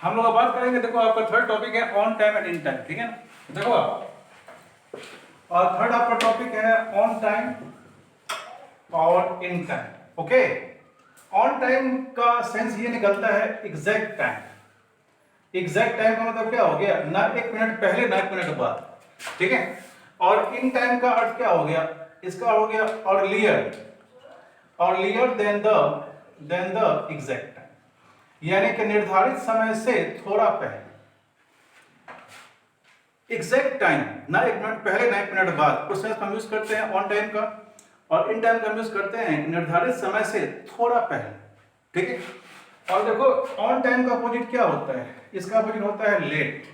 हम लोग बात करेंगे, देखो आपका थर्ड टॉपिक है on time and in time, ठीक है ना। देखो आप, और थर्ड आपका टॉपिक है ऑन टाइम और in time. Okay, on time का सेंस ये निकलता है एग्जैक्ट टाइम। एग्जैक्ट टाइम का मतलब क्या हो गया, ना एक मिनट पहले ना एक मिनट बाद, ठीक है। और इन टाइम का अर्थ क्या हो गया, इसका हो गया earlier than the exact time, यानी कि निर्धारित समय से थोड़ा पहले। एग्जैक्ट टाइम ना एक मिनट पहले ना एक मिनट बाद, उस सेंस हम यूज करते हैं ऑन टाइम का। और इन टाइम का हम यूज करते हैं निर्धारित समय से थोड़ा पहले, ठीक है। और देखो ऑन टाइम का अपोजिट क्या होता है, इसका अपोजिट होता है लेट।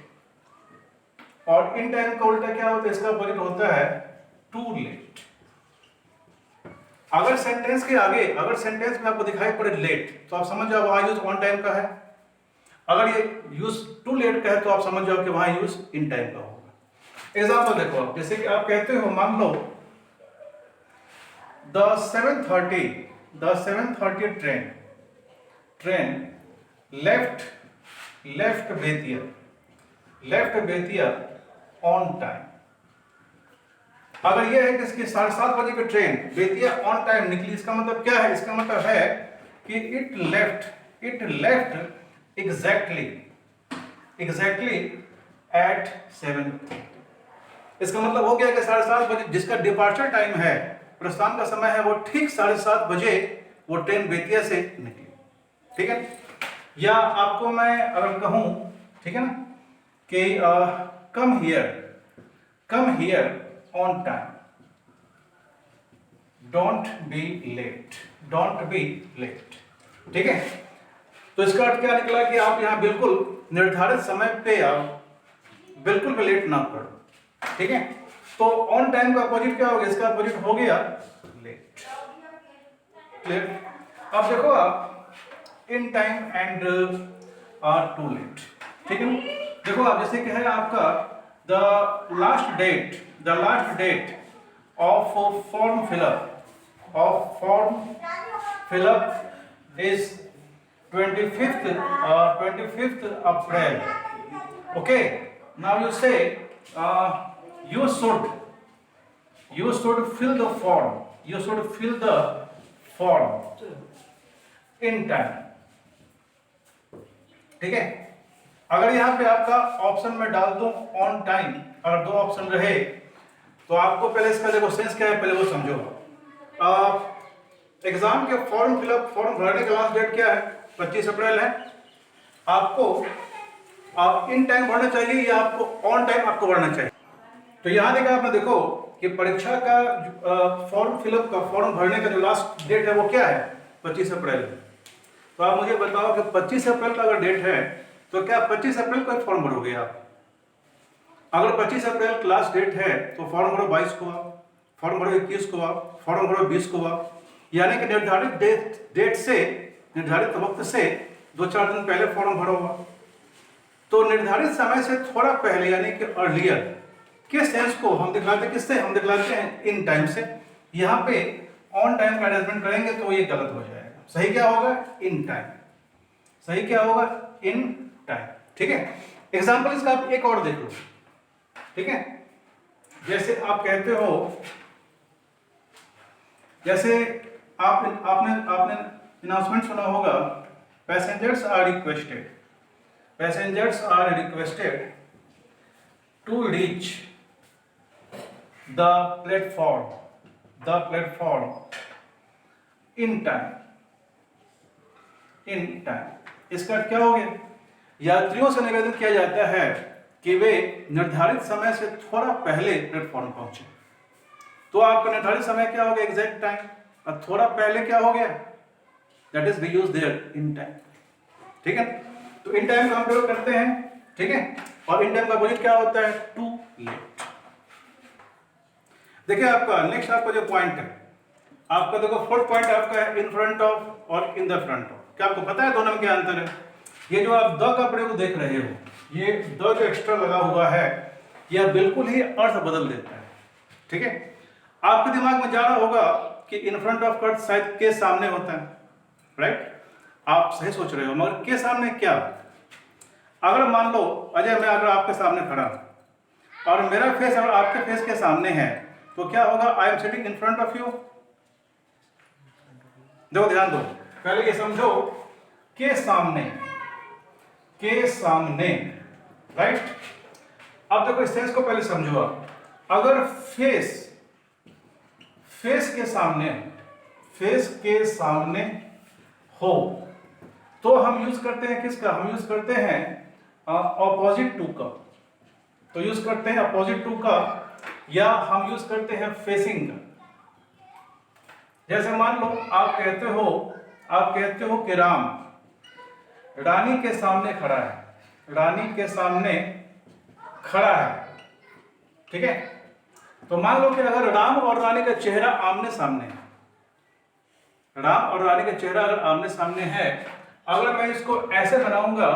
और इन टाइम का उल्टा क्या होता है, इसका अपोजिट होता है टू लेट। अगर सेंटेंस के आगे, अगर सेंटेंस में आपको दिखाई पड़े लेट, तो आप समझ जाओ वहां यूज ऑन टाइम का है। अगर ये यूज टू लेट का है तो आप समझ जाओ कि वहां यूज इन टाइम का होगा। एग्जाम्पल देखो आप, जैसे कि आप कहते हो, मान लो the 7:30 train left Bettiah on time. अगर यह है कि इसकी 7:30 बजे की ट्रेन बेतिया ऑन टाइम निकली, इसका मतलब क्या है, इसका मतलब है कि इट लेफ्ट एग्जैक्टली एट 7। इसका मतलब हो गया कि 7:30 बजे जिसका डिपार्चर टाइम है, प्रस्थान का समय है, वो ठीक 7:30 बजे वो ट्रेन बेतिया से निकली, ठीक है। या आपको मैं अगर कहूं, ठीक है ना, कि come here on time, don't be late, ठीक है। तो इसका अर्थ क्या निकला कि आप यहां बिल्कुल निर्धारित समय पे आप बिल्कुल भी लेट ना करो, ठीक है। तो ऑन टाइम का अपोजिट क्या हो गया, इसका अपोजिट हो गया लेट। अब देखो आप, in time and or too late, ठीक है। देखो आप, जैसे कि है आपका the last date of form fill up is 25th April. Okay, now you say you should fill the form in time, ठीक है। अगर यहां पे आपका ऑप्शन में डाल दूं ऑन टाइम, अगर दो ऑप्शन रहे तो आपको पहले इसका देखो सेंस क्या है, पहले वो समझो। एग्जाम के फॉर्म भरने का लास्ट डेट क्या है, 25 अप्रैल है। आपको इन टाइम भरना चाहिए या आपको ऑन टाइम आपको भरना चाहिए। तो यहां देखा आपने, देखो कि परीक्षा का फॉर्म भरने का जो लास्ट डेट है वो क्या है, 25 अप्रैल। तो आप मुझे बताओ कि 25 अप्रैल का अगर डेट है तो क्या 25 अप्रैल को फॉर्म भरोगे आप। अगर 25 अप्रैल लास्ट डेट है तो फॉर्म भरो 22 को आप, फॉर्म भरो 21 को आप, फॉर्म भरो 20 को आप, यानी कि निर्धारित वक्त से 2-4 दिन पहले फॉर्म भरो हुआ। तो निर्धारित समय से थोड़ा पहले यानी कि अर्लियर के सेंस को हम दिखलाते हैं किससे, हम दिखलाते हैं इन टाइम से। यहाँ पे ऑन टाइम का अरेंजमेंट करेंगे तो ये गलत हो जाएगा। सही क्या होगा, इन टाइम। सही क्या होगा, इन टाइम, ठीक है। एग्जाम्पल इसका आप एक और देख लो, ठीक है। जैसे आप कहते हो, जैसे आपने अनाउंसमेंट सुना होगा, passengers are requested to reach the platform in time. इसका अर्थ क्या हो गया, यात्रियों से निवेदन किया जाता है कि वे निर्धारित समय से थोड़ा पहले प्लेटफॉर्म पहुंचे। तो आपका निर्धारित समय क्या हो गया, एग्जैक्ट टाइम, और थोड़ा पहले क्या हो गया, that is we use there in time, ठीक है। तो इन टाइम का हम प्रयोग करते हैं, ठीक है। और इन टाइम का अपोजिट क्या होता है, टू लेट। देखिए आपका नेक्स्ट आपका जो पॉइंट है, आपका देखो फोर्थ पॉइंट आपका है इन फ्रंट ऑफ और इन द फ्रंट ऑफ। क्या आपको पता है दोनों में क्या अंतर है। ये जो आप द का प्रयोग देख रहे हो, ये द जो एक्स्ट्रा लगा हुआ है, यह बिल्कुल ही अर्थ बदल देता है, ठीक है। आपके दिमाग में जा रहा होगा कि इन फ्रंट ऑफ का शायद के सामने होता है, राइट। आप सही सोच रहे हो, मगर के सामने क्या, अगर मान लो अजय मैं अगर आपके सामने खड़ा हूं और मेरा फेस अगर आपके फेस के सामने है तो क्या होगा? I am sitting in front of you. देखो ध्यान दो, पहले ये समझो के सामने, राइट। अब देखो इस सेंस को पहले समझो। अगर फेस के सामने हो तो हम यूज करते हैं किसका? हम यूज करते हैं ऑपोजिट टू का। तो यूज करते हैं अपोजिट टू का, या हम यूज करते हैं फेसिंग का। जैसे मान लो आप कहते हो कि राम रानी के सामने खड़ा है, ठीक है। तो मान लो कि अगर राम और रानी का चेहरा आमने सामने है, राम और रानी का चेहरा अगर आमने सामने है, अगर मैं इसको ऐसे बनाऊंगा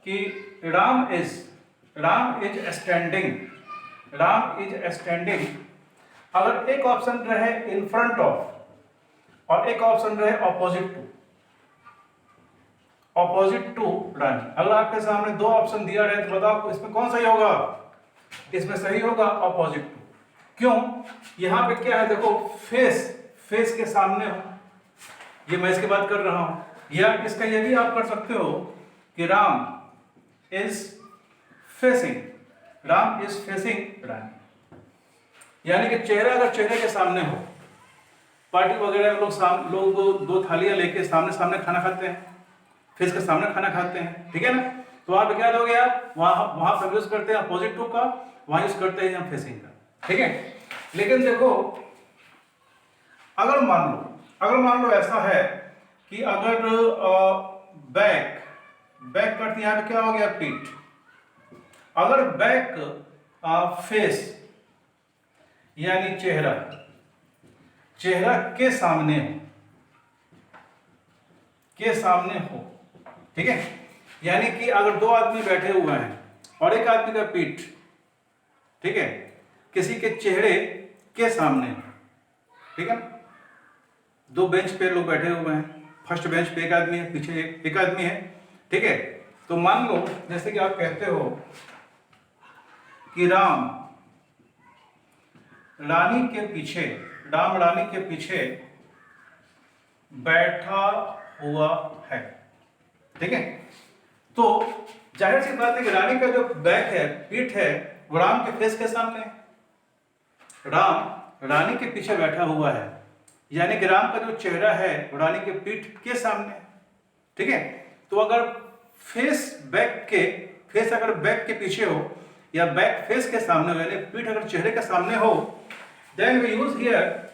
कि राम इज स्टैंडिंग, अगर एक ऑप्शन रहे इन फ्रंट ऑफ और एक ऑप्शन रहे ऑपोजिट टू रानी, अगर आपके सामने दो ऑप्शन दिया रहे तो बताओ इसमें कौन सही होगा? इसमें सही होगा ऑपोजिट टू। क्यों? यहां पे क्या है? देखो फेस के सामने हो, ये मैं इसकी बात कर रहा हूं, या इसका ये भी आप कर सकते हो कि राम इज फेसिंग रानी, यानी कि चेहरा अगर चेहरे के सामने हो, पार्टी वगैरह लोग दो थालियां लेके सामने खाना खाते हैं, फेस के सामने खाना खाते हैं, ठीक है ना। तो वहां पे क्या दोगे आप? वहां पे यूज करते हैं अपोजिट टू का, वहां यूज करते हैं हम फेसिंग का, ठीक है। लेकिन देखो अगर मान लो ऐसा है कि अगर बैक करते यहां पे क्या हो गया? पीठ। अगर बैक फेस यानी चेहरा के सामने हो, ठीक है। यानी कि अगर दो आदमी बैठे हुए हैं और एक आदमी का पीठ, ठीक है, किसी के चेहरे के सामने, ठीक है। दो बेंच पे लोग बैठे हुए हैं, फर्स्ट बेंच पे एक आदमी है, पीछे एक आदमी है, ठीक है। तो मान लो जैसे कि आप कहते हो कि राम रानी के पीछे बैठा हुआ है, ठीक है। तो जाहिर सी बात है कि रानी का जो बैक है, पीठ है, वो राम के फेस के सामने है। राम रानी के पीछे बैठा हुआ है, यानी कि राम का जो चेहरा है वो रानी के पीठ के सामने है, ठीक है। तो अगर फेस अगर बैक के पीछे हो या बैक फेस के सामने हो, यानी पीठ अगर चेहरे के सामने हो, then we use here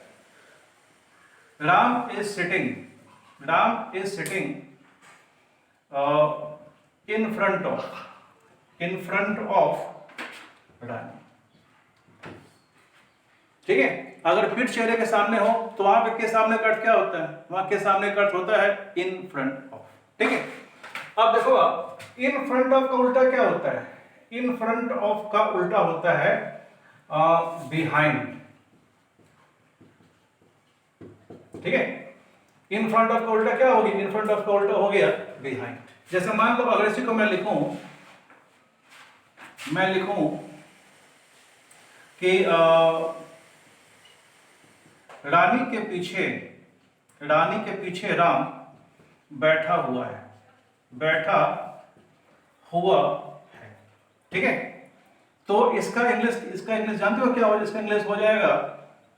Ram is sitting in front of Rani, ठीक है। अगर पीठ चेहरे के सामने हो तो वहां पे के सामने का अर्थ क्या होता है? वहां के सामने का अर्थ होता है इन फ्रंट ऑफ, ठीक है। अब देखो इन फ्रंट ऑफ का उल्टा क्या होता है? इन फ्रंट ऑफ का उल्टा होता है बिहाइंड, ठीक है। इन फ्रंट ऑफ का उल्टा क्या होगी? इन फ्रंट ऑफ का उल्टा हो गया बिहाइंड। जैसे मान लो अगर इसी को मैं लिखूं कि रानी के पीछे राम बैठा हुआ है, ठीक है। तो इसका इंग्लिश जानते हो क्या हो? इसका इंग्लिश हो जाएगा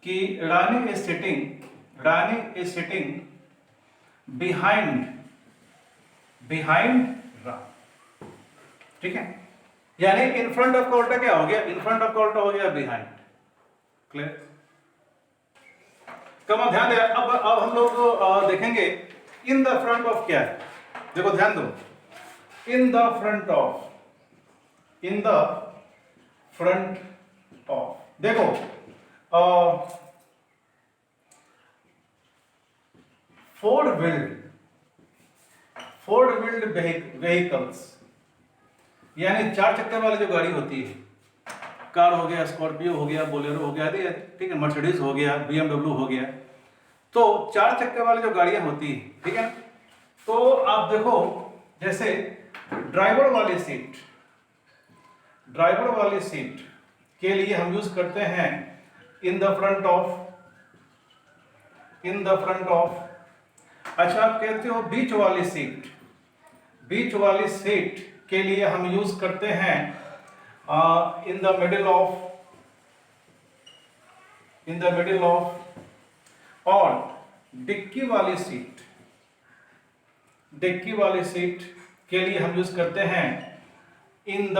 कि रानी इज सिटिंग बिहाइंड राम, ठीक है। यानी इन फ्रंट ऑफ का उल्टा क्या हो गया? इन फ्रंट ऑफ का उल्टा हो गया बिहाइंड। क्लियर? कम ध्यान दे। अब हम लोग देखेंगे इन द फ्रंट ऑफ क्या है। देखो ध्यान दो, इन द फ्रंट ऑफ देखो फोर व्हील्ड व्हीकल्स, यानी चार चक्कर वाली जो गाड़ी होती है, कार हो गया, स्कॉर्पियो हो गया, बोलेरो हो गया, ठीक है, मर्सिडीज हो गया, BMW हो गया, तो चार चक्कर वाली जो गाड़ियां होती है, ठीक है। तो आप देखो जैसे ड्राइवर वाली सीट के लिए हम यूज करते हैं इन द फ्रंट ऑफ। अच्छा, आप कहते हो बीच वाली सीट के लिए हम यूज करते हैं इन द मिडिल ऑफ। और डिक्की वाली सीट के लिए हम यूज करते हैं इन द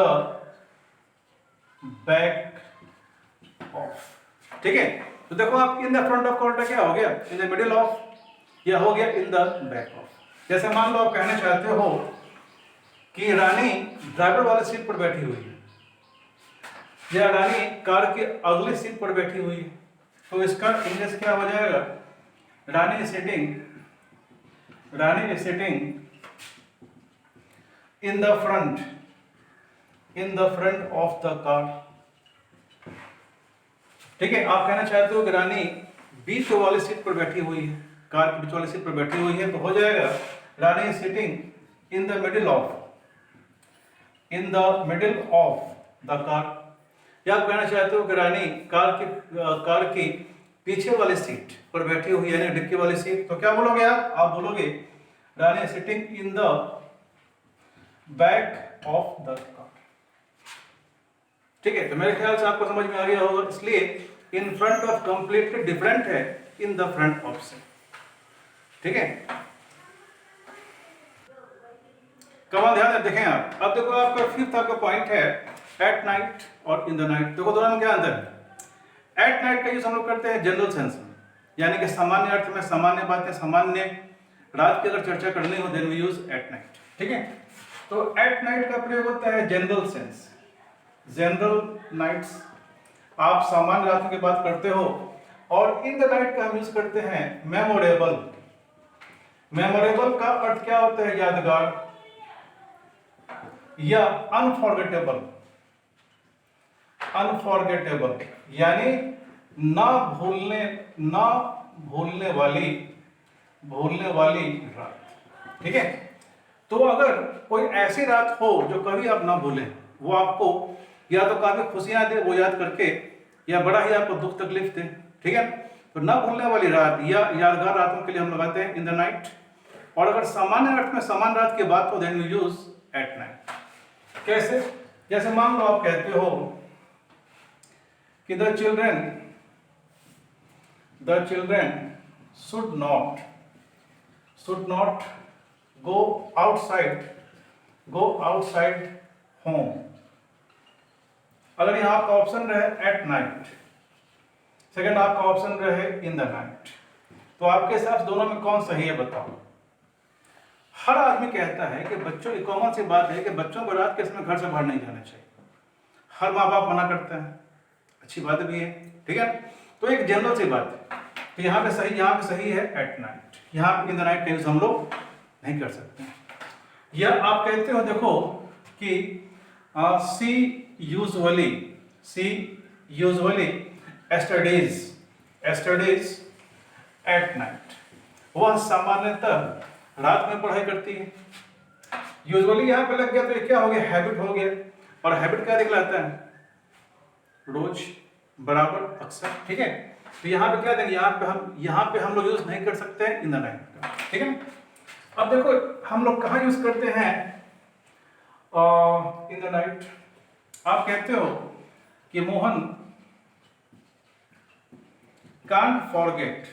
बैक ऑफ। ठीक है, तो देखो आप इन द फ्रंट ऑफ का उल्टा क्या हो गया, इन द मिडिल ऑफ, या हो गया इन द बैक ऑफ। जैसे मान लो आप कहना चाहते हो कि रानी ड्राइवर वाली सीट पर बैठी हुई है, या रानी कार की अगली सीट पर बैठी हुई है, तो इसका इंग्लिश क्या हो जाएगा, Rani is sitting in the front of the car. ठीक है, आप कहना चाहते हो कि रानी बीच वाली सीट पर बैठी हुई है, कार की बीच वाली सीट पर बैठी हुई है, तो हो जाएगा Rani is sitting in the middle of the car. या आप कहना चाहते हो कि रानी कार की पीछे वाली सीट पर बैठी हुई है, यानी डिक्की वाली सीट, तो क्या बोलोगे आप बोलोगे Rani is sitting in the back of the car. ठीक है, तो मेरे ख्याल से आपको समझ में आ गया होगा। इसलिए इन फ्रंट ऑफ कंप्लीटली डिफरेंट है इन द फ्रंट ऑफ से। ठीक है, कमाल ध्यान देखें आप। अब देखो आपका फिफ्थ आपका पॉइंट है एट नाइट और इन द नाइट। देखो दोनों में क्या अंतर है। एट नाइट का यूज हम लोग करते हैं जनरल सेंस में, यानी कि सामान्य अर्थ में, सामान्य बातें, सामान्य रात की अगर चर्चा करनी हो then we use at night. ठीक है, तो एट नाइट का प्रयोग होता है जनरल सेंस, जनरल नाइट्स, आप सामान्य रातों की बात करते हो। और इन द नाइट का हम यूज करते हैं मेमोरेबल। मेमोरेबल का अर्थ क्या होता है, यादगार या अनफॉरगेटेबल, यानी ना भूलने वाली रात। ठीक है, तो अगर कोई ऐसी रात हो जो कभी आप ना भूलें, वो आपको या तो काफी खुशियां दे वो याद करके, या बड़ा ही आपको दुख तकलीफ दे। ठीक है, तो ना भूलने वाली रात या यादगार रातों के लिए हम लगाते हैं इन द नाइट। और अगर सामान्य अर्थ में समान रात की बात हो then we use at night. कैसे, जैसे मान लो आप कहते हो कि the children should not go outside home. अगर यहाँ आपका ऑप्शन रहे एट नाइट, सेकंड आपका ऑप्शन रहे इन द नाइट, तो आपके हिसाब से दोनों में कौन सही है बताओ। हर आदमी कहता है कि बच्चों, एक कॉमन सी बात है कि बच्चों को रात के समय घर से बाहर नहीं जाना चाहिए। हर माँ बाप मना करते हैं, अच्छी बात भी है। ठीक है, तो एक जनरल सी बात है, तो यहाँ पे सही है एट नाइट, यहाँ पे इन द नाइट का यूज हम लोग नहीं कर सकते। या आप कहते हो देखो कि सी यूजुअली एस्टरडेज एट नाइट, वह सामान्यतः रात में पढ़ाई करती है। यूजुअली यहाँ पे लग गया तो ये क्या हो गया, हैबिट हो गया। और हैबिट क्या दिखलाता है, रोज, बराबर, अक्सर। ठीक है, तो यहाँ पे क्या देंगे, यहाँ पे हम लोग यूज नहीं कर सकते हैं इन द नाइट का। ठीक है, अब देखो हम लोग कहाँ यूज करते हैं इन द नाइट। आप कहते हो कि Mohan can't forget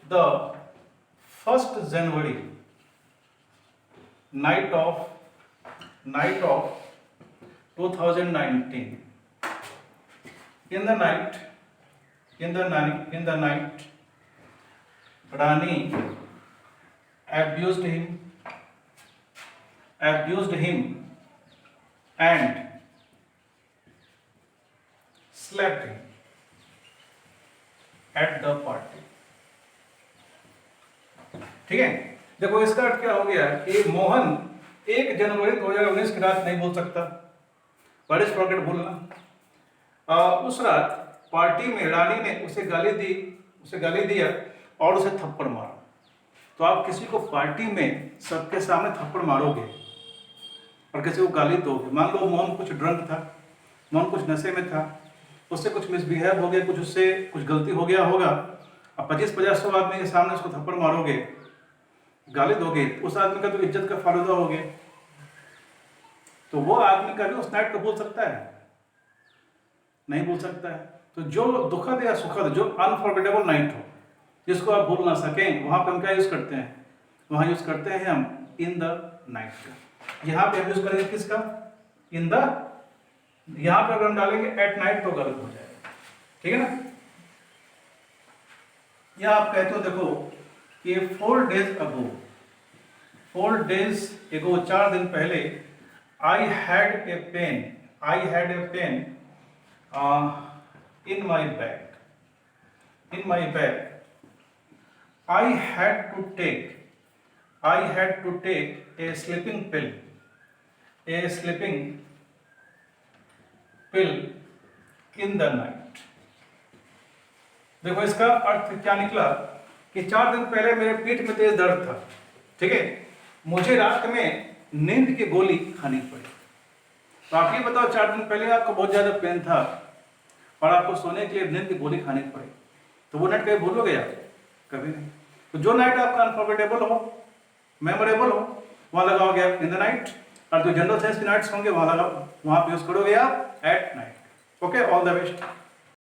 the 1st January night of 2019. In the night, Rani abused him and slapped him at the party. ठीक है, देखो इसका अर्थ क्या हो गया कि मोहन 1 जनवरी 2019 की रात नहीं भूल सकता, बड़े फॉरगेट भूलना। उस रात पार्टी में रानी ने उसे गाली दिया और उसे थप्पड़ मारा। तो तो आप किसी को पार्टी में सबके सामने थप्पड़ मारोगे और किसी को गाली दोगे। मान लो मोहन कुछ ड्रंक था, मोहन कुछ नशे में था, उससे कुछ मिसबिहेव हो गया, कुछ उससे कुछ गलती हो गया होगा। अब 25-50 आदमी के सामने उसको थप्पड़ मारोगे, गाली दोगे, उस आदमी का तो इज्जत का फालूदा हो गया। तो वो आदमी का भी उस नाइट को भूल सकता है? नहीं भूल सकता है। तो जो दुखद या सुखद, जो अनफॉरगेटेबल नाइट हो, जिसको आप भूल ना सकें, वहां पे हम क्या यूज करते हैं? वहां यूज करते हैं हम इन द नाइट का। यहाँ पे हम यूज करेंगे किसका? In the. यहाँ पे अगर हम डालेंगे एट नाइट तो गलत हो जाएगा, ठीक है ना। या आप कहते हो देखो कि 4 days ago, 4 days ago, 4 दिन पहले, I had a pain in my back. I had to take a sleeping pill in the night. देखो इसका अर्थ क्या निकला कि 4 दिन पहले मेरे पीठ में तेज दर्द था, ठीक है, मुझे रात में नींद की गोली खानी पड़ी। तो आप ये बताओ, 4 दिन पहले आपको बहुत ज्यादा पेन था और आपको सोने के लिए नींद की गोली खानी पड़ी, तो वो नाइट कभी भूलोगे आप? कभी नहीं। तो जो नाइट आपका अनफॉरगेटेबल हो, मेमोरेबल हो, वहां लगाओगे आप इन द नाइट, और जो जनरल सेंस की नाइट्स होंगे वहां पे यूज करोगे आप at night. Okay, all the best.